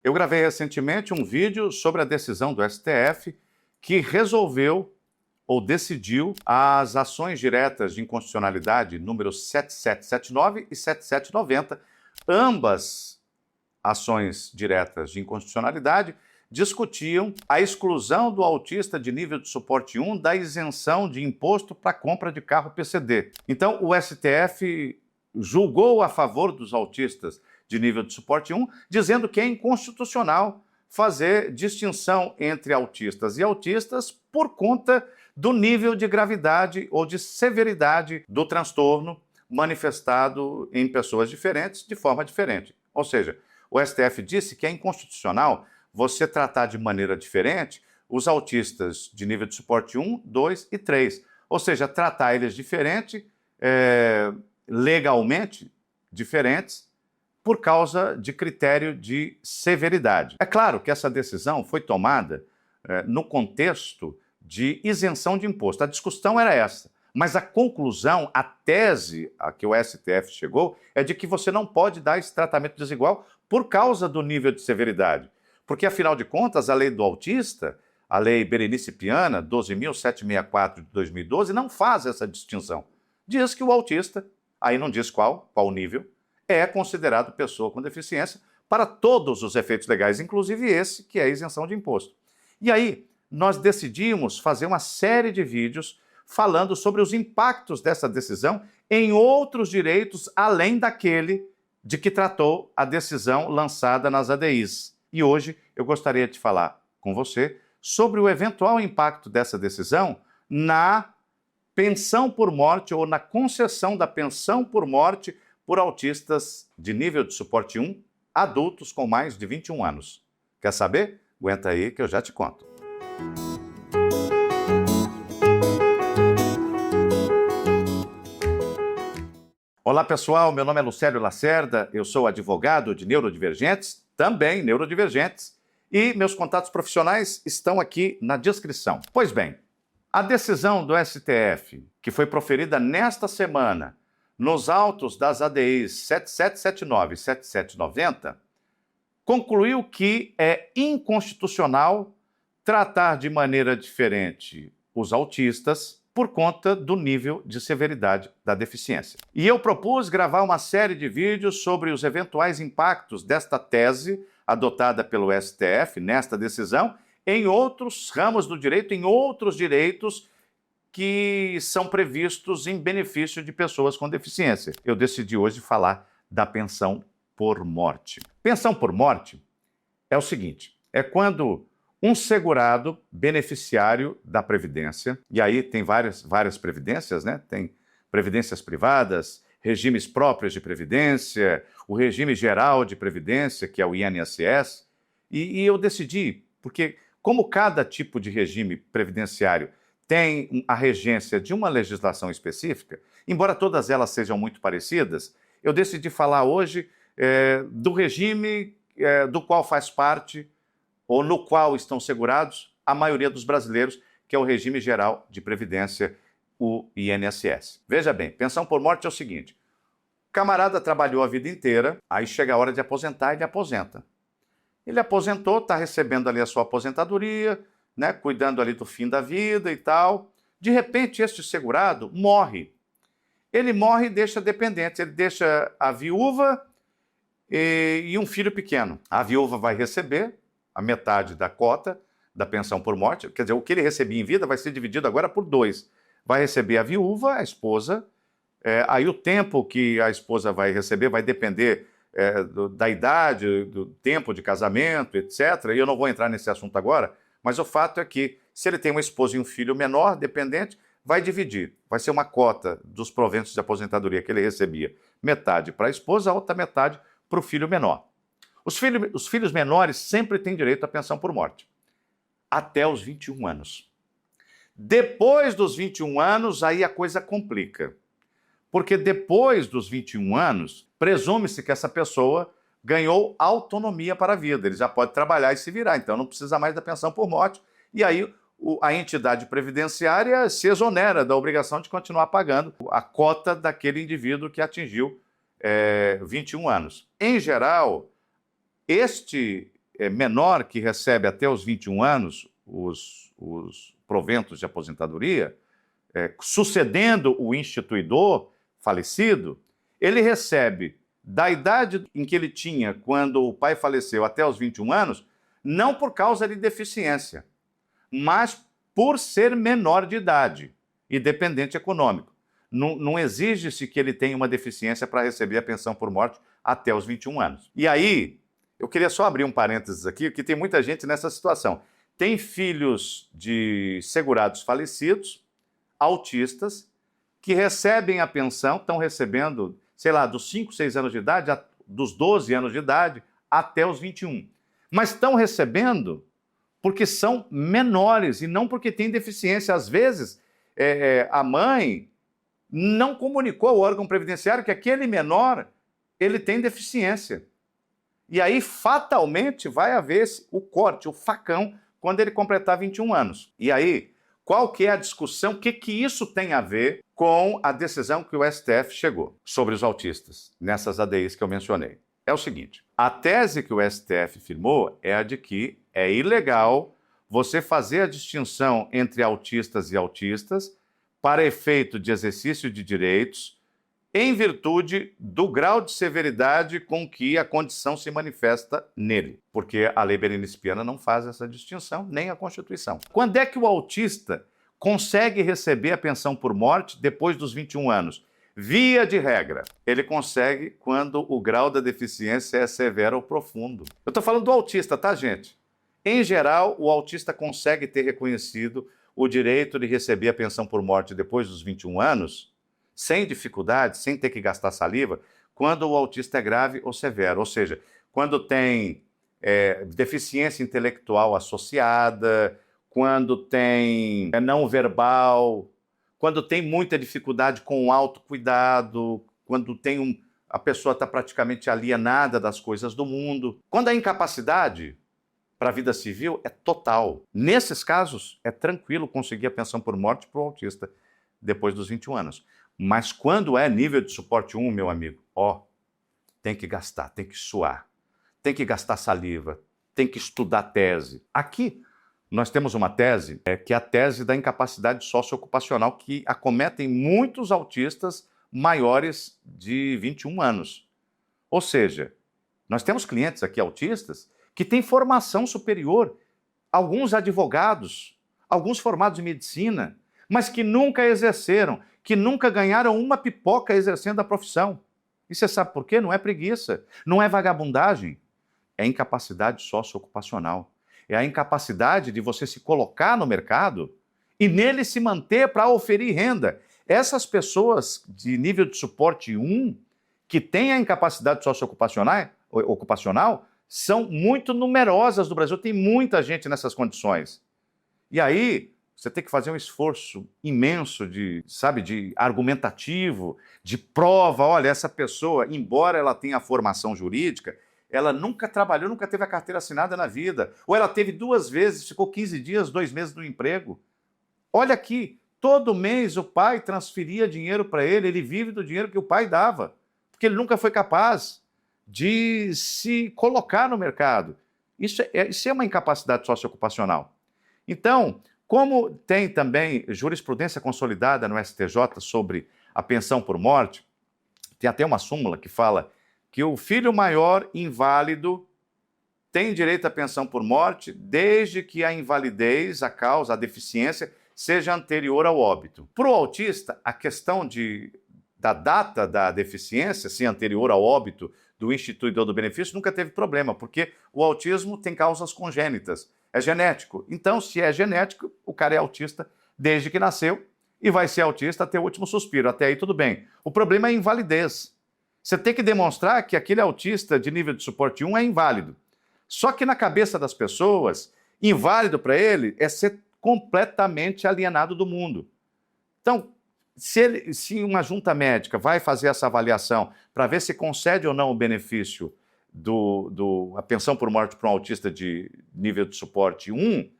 Eu gravei recentemente um vídeo sobre a decisão do STF que resolveu ou decidiu as ações diretas de inconstitucionalidade número 7779 e 7790, ambas ações diretas de inconstitucionalidade discutiam a exclusão do autista de nível de suporte 1 da isenção de imposto para compra de carro PCD. Então, o STF julgou a favor dos autistas de nível de suporte 1, dizendo que é inconstitucional fazer distinção entre autistas e autistas por conta do nível de gravidade ou de severidade do transtorno manifestado em pessoas diferentes de forma diferente. Ou seja, o STF disse que é inconstitucional você tratar de maneira diferente os autistas de nível de suporte 1, 2 e 3. Ou seja, tratar eles diferente, legalmente diferentes, por causa de critério de severidade. É claro que essa decisão foi tomada no contexto de isenção de imposto. A discussão era essa. Mas a conclusão, a tese a que o STF chegou, é de que você não pode dar esse tratamento desigual por causa do nível de severidade. Porque, afinal de contas, a lei do autista, a lei Berenice Piana, 12.764 de 2012, não faz essa distinção. Diz que o autista, aí não diz qual nível, é considerado pessoa com deficiência para todos os efeitos legais, inclusive esse, que é a isenção de imposto. E aí, nós decidimos fazer uma série de vídeos falando sobre os impactos dessa decisão em outros direitos, além daquele de que tratou a decisão lançada nas ADIs. E hoje eu gostaria de falar com você sobre o eventual impacto dessa decisão na pensão por morte ou na concessão da pensão por morte por autistas de nível de suporte 1, adultos com mais de 21 anos. Quer saber? Aguenta aí que eu já te conto. Olá pessoal, meu nome é Lucélio Lacerda, eu sou advogado de neurodivergentes, também neurodivergentes, e meus contatos profissionais estão aqui na descrição. Pois bem, a decisão do STF, que foi proferida nesta semana, nos autos das ADIs 7779 e 7790, concluiu que é inconstitucional tratar de maneira diferente os autistas por conta do nível de severidade da deficiência. E eu propus gravar uma série de vídeos sobre os eventuais impactos desta tese adotada pelo STF nesta decisão em outros ramos do direito, em outros direitos que são previstos em benefício de pessoas com deficiência. Eu decidi hoje falar da pensão por morte. Pensão por morte é o seguinte, é quando um segurado beneficiário da Previdência, e aí tem várias previdências, né? Tem previdências privadas, regimes próprios de Previdência, o regime geral de Previdência, que é o INSS, e eu decidi, porque como cada tipo de regime previdenciário tem a regência de uma legislação específica, embora todas elas sejam muito parecidas, eu decidi falar hoje do regime do qual faz parte ou no qual estão segurados a maioria dos brasileiros, que é o regime geral de previdência, o INSS. Veja bem, pensão por morte é o seguinte, o camarada trabalhou a vida inteira, aí chega a hora de aposentar e ele aposenta. Ele aposentou, está recebendo ali a sua aposentadoria, né, cuidando ali do fim da vida e tal. De repente, este segurado morre. Ele morre e deixa dependentes, ele deixa a viúva e um filho pequeno. A viúva vai receber a metade da cota da pensão por morte, quer dizer, o que ele recebia em vida vai ser dividido agora por 2. Vai receber a viúva, a esposa, aí o tempo que a esposa vai receber vai depender da idade, do tempo de casamento, etc. E eu não vou entrar nesse assunto agora, mas o fato é que se ele tem uma esposa e um filho menor, dependente, vai dividir. Vai ser uma cota dos proventos de aposentadoria que ele recebia. Metade para a esposa, a outra metade para o filho menor. Os filhos menores sempre têm direito à pensão por morte, até os 21 anos. Depois dos 21 anos, aí a coisa complica. Porque depois dos 21 anos, presume-se que essa pessoa ganhou autonomia para a vida. Ele já pode trabalhar e se virar, então não precisa mais da pensão por morte. E aí a entidade previdenciária se exonera da obrigação de continuar pagando a cota daquele indivíduo que atingiu 21 anos. Em geral, este menor que recebe até os 21 anos os proventos de aposentadoria, sucedendo o instituidor falecido, ele recebe da idade em que ele tinha quando o pai faleceu até os 21 anos, não por causa de deficiência, mas por ser menor de idade e dependente econômico. Não exige-se que ele tenha uma deficiência para receber a pensão por morte até os 21 anos. E aí, eu queria só abrir um parênteses aqui, porque tem muita gente nessa situação. Tem filhos de segurados falecidos, autistas, que recebem a pensão, estão recebendo, sei lá, dos 5, 6 anos de idade, dos 12 anos de idade até os 21. Mas estão recebendo porque são menores e não porque têm deficiência. Às vezes, a mãe não comunicou ao órgão previdenciário que aquele menor ele tem deficiência. E aí, fatalmente, vai haver o corte, o facão, quando ele completar 21 anos. E aí, qual que é a discussão? O que isso tem a ver com a decisão que o STF chegou sobre os autistas, nessas ADIs que eu mencionei? É o seguinte, a tese que o STF firmou é a de que é ilegal você fazer a distinção entre autistas e autistas para efeito de exercício de direitos em virtude do grau de severidade com que a condição se manifesta nele. Porque a lei berenice-piana não faz essa distinção, nem a Constituição. Quando é que o autista consegue receber a pensão por morte depois dos 21 anos? Via de regra, ele consegue quando o grau da deficiência é severo ou profundo. Eu estou falando do autista, tá, gente? Em geral, o autista consegue ter reconhecido o direito de receber a pensão por morte depois dos 21 anos, sem dificuldade, sem ter que gastar saliva, quando o autista é grave ou severo. Ou seja, quando tem deficiência intelectual associada, quando tem não verbal, quando tem muita dificuldade com o autocuidado, quando a pessoa está praticamente alienada das coisas do mundo. Quando a incapacidade para a vida civil é total. Nesses casos, é tranquilo conseguir a pensão por morte para o autista depois dos 21 anos. Mas quando é nível de suporte 1, meu amigo, tem que gastar, tem que suar, tem que gastar saliva, tem que estudar tese. Aqui, nós temos uma tese, que é a tese da incapacidade socioocupacional, que acometem muitos autistas maiores de 21 anos. Ou seja, nós temos clientes aqui autistas que têm formação superior, alguns advogados, alguns formados em medicina, mas que nunca exerceram, que nunca ganharam uma pipoca exercendo a profissão. E você sabe por quê? Não é preguiça, não é vagabundagem, é incapacidade socioocupacional. É a incapacidade de você se colocar no mercado e nele se manter para oferir renda. Essas pessoas de nível de suporte 1, que têm a incapacidade socioocupacional, são muito numerosas no Brasil. Tem muita gente nessas condições. E aí, você tem que fazer um esforço imenso de argumentativo, de prova. Olha, essa pessoa, embora ela tenha a formação jurídica, ela nunca trabalhou, nunca teve a carteira assinada na vida. Ou ela teve 2 vezes, ficou 15 dias, 2 meses no emprego. Olha aqui, todo mês o pai transferia dinheiro para ele, ele vive do dinheiro que o pai dava, porque ele nunca foi capaz de se colocar no mercado. Isso é uma incapacidade socioocupacional. Então, como tem também jurisprudência consolidada no STJ sobre a pensão por morte, tem até uma súmula que fala que o filho maior inválido tem direito à pensão por morte desde que a invalidez, a causa, a deficiência, seja anterior ao óbito. Para o autista, a questão da data da deficiência, se anterior ao óbito do instituidor do benefício, nunca teve problema, porque o autismo tem causas congênitas, é genético. Então, se é genético, o cara é autista desde que nasceu e vai ser autista até o último suspiro. Até aí tudo bem. O problema é a invalidez. Você tem que demonstrar que aquele autista de nível de suporte 1 é inválido. Só que na cabeça das pessoas, inválido para ele é ser completamente alienado do mundo. Então, se uma junta médica vai fazer essa avaliação para ver se concede ou não o benefício a pensão por morte para um autista de nível de suporte 1,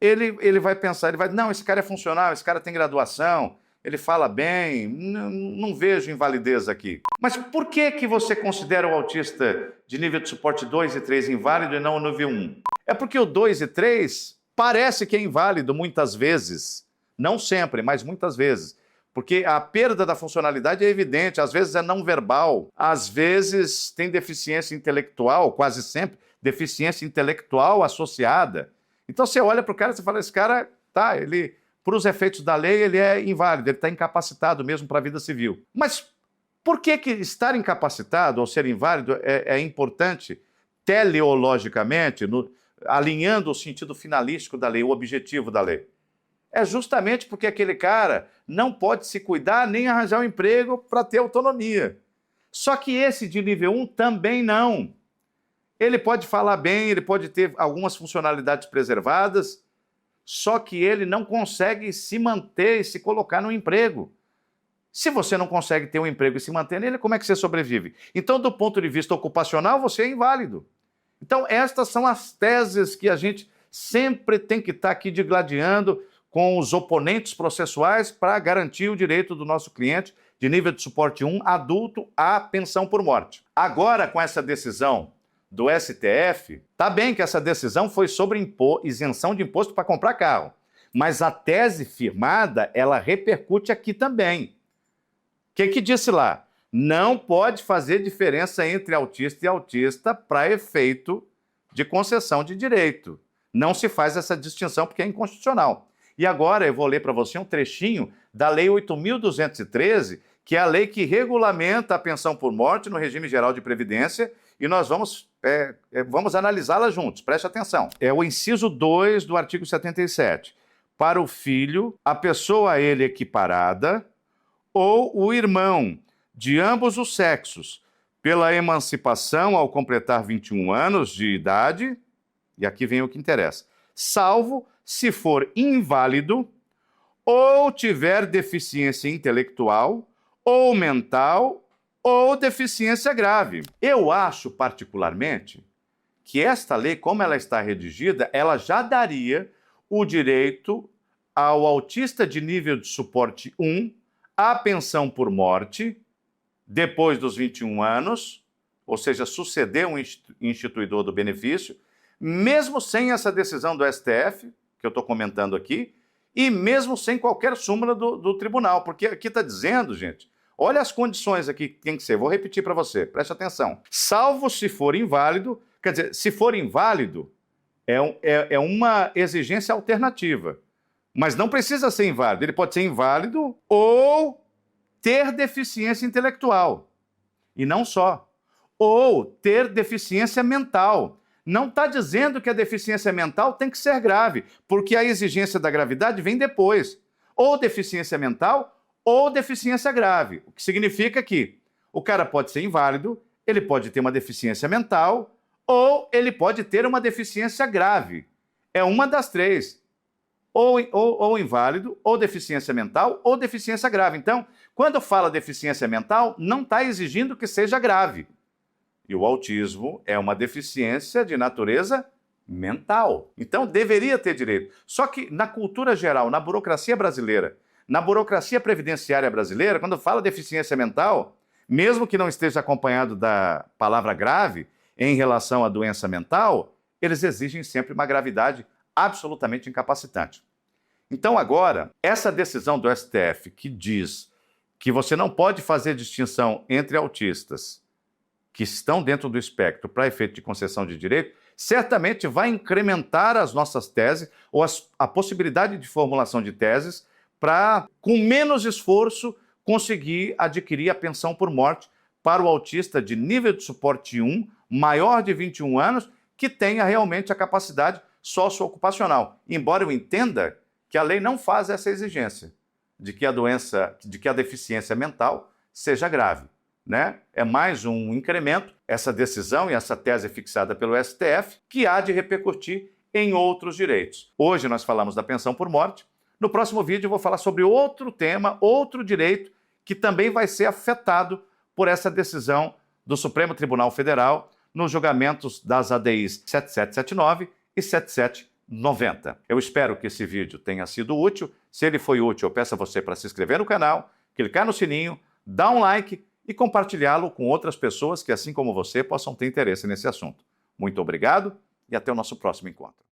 ele vai pensar, não, esse cara é funcional, esse cara tem graduação, ele fala bem, não vejo invalidez aqui. Mas por que você considera o autista de nível de suporte 2 e 3 inválido e não o nível 1? É porque o 2 e 3 parece que é inválido muitas vezes. Não sempre, mas muitas vezes. Porque a perda da funcionalidade é evidente, às vezes é não verbal, às vezes tem deficiência intelectual, quase sempre, deficiência intelectual associada. Então você olha para o cara e fala, esse cara, tá, ele, para os efeitos da lei, ele é inválido, ele está incapacitado mesmo para a vida civil. Mas por que estar incapacitado ou ser inválido é importante teleologicamente, alinhando o sentido finalístico da lei, o objetivo da lei? É justamente porque aquele cara não pode se cuidar nem arranjar um emprego para ter autonomia. Só que esse de nível 1 também não. Ele pode falar bem, ele pode ter algumas funcionalidades preservadas, só que ele não consegue se manter e se colocar no emprego. Se você não consegue ter um emprego e se manter nele, como é que você sobrevive? Então, do ponto de vista ocupacional, você é inválido. Então, estas são as teses que a gente sempre tem que estar aqui digladiando com os oponentes processuais para garantir o direito do nosso cliente de nível de suporte 1 adulto à pensão por morte. Agora, com essa decisão do STF, tá bem que essa decisão foi sobre isenção de imposto para comprar carro, mas a tese firmada, ela repercute aqui também. O que disse lá? Não pode fazer diferença entre autista e autista para efeito de concessão de direito. Não se faz essa distinção porque é inconstitucional. E agora eu vou ler para você um trechinho da Lei 8.213, que é a lei que regulamenta a pensão por morte no regime geral de previdência, e nós vamos analisá-la juntos, preste atenção. É o inciso 2 do artigo 77. Para o filho, a pessoa a ele equiparada ou o irmão de ambos os sexos, pela emancipação ao completar 21 anos de idade, e aqui vem o que interessa, salvo se for inválido ou tiver deficiência intelectual ou mental ou deficiência grave. Eu acho particularmente que esta lei, como ela está redigida, ela já daria o direito ao autista de nível de suporte 1 à pensão por morte depois dos 21 anos, ou seja, suceder um instituidor do benefício, mesmo sem essa decisão do STF, que eu estou comentando aqui, e mesmo sem qualquer súmula do tribunal, porque aqui está dizendo, gente, olha as condições aqui que tem que ser, vou repetir para você, preste atenção. Salvo se for inválido, quer dizer, se for inválido, é uma exigência alternativa, mas não precisa ser inválido, ele pode ser inválido ou ter deficiência intelectual, e não só, ou ter deficiência mental. Não está dizendo que a deficiência mental tem que ser grave, porque a exigência da gravidade vem depois. Ou deficiência mental ou deficiência grave. O que significa que o cara pode ser inválido, ele pode ter uma deficiência mental ou ele pode ter uma deficiência grave. É uma das três. Ou inválido, ou deficiência mental, ou deficiência grave. Então, quando fala deficiência mental, não está exigindo que seja grave. E o autismo é uma deficiência de natureza mental. Então, deveria ter direito. Só que na cultura geral, na burocracia brasileira, na burocracia previdenciária brasileira, quando fala deficiência mental, mesmo que não esteja acompanhado da palavra grave em relação à doença mental, eles exigem sempre uma gravidade absolutamente incapacitante. Então, agora, essa decisão do STF que diz que você não pode fazer distinção entre autistas que estão dentro do espectro para efeito de concessão de direito, certamente vai incrementar as nossas teses ou a possibilidade de formulação de teses para, com menos esforço, conseguir adquirir a pensão por morte para o autista de nível de suporte 1, maior de 21 anos, que tenha realmente a capacidade socioocupacional. Embora eu entenda que a lei não faz essa exigência de que a deficiência mental seja grave. Né? É mais um incremento, essa decisão e essa tese fixada pelo STF, que há de repercutir em outros direitos. Hoje nós falamos da pensão por morte. No próximo vídeo eu vou falar sobre outro tema, outro direito, que também vai ser afetado por essa decisão do Supremo Tribunal Federal nos julgamentos das ADIs 7779 e 77 90. Eu espero que esse vídeo tenha sido útil. Se ele foi útil, eu peço a você para se inscrever no canal, clicar no sininho, dar um like e compartilhá-lo com outras pessoas que, assim como você, possam ter interesse nesse assunto. Muito obrigado e até o nosso próximo encontro.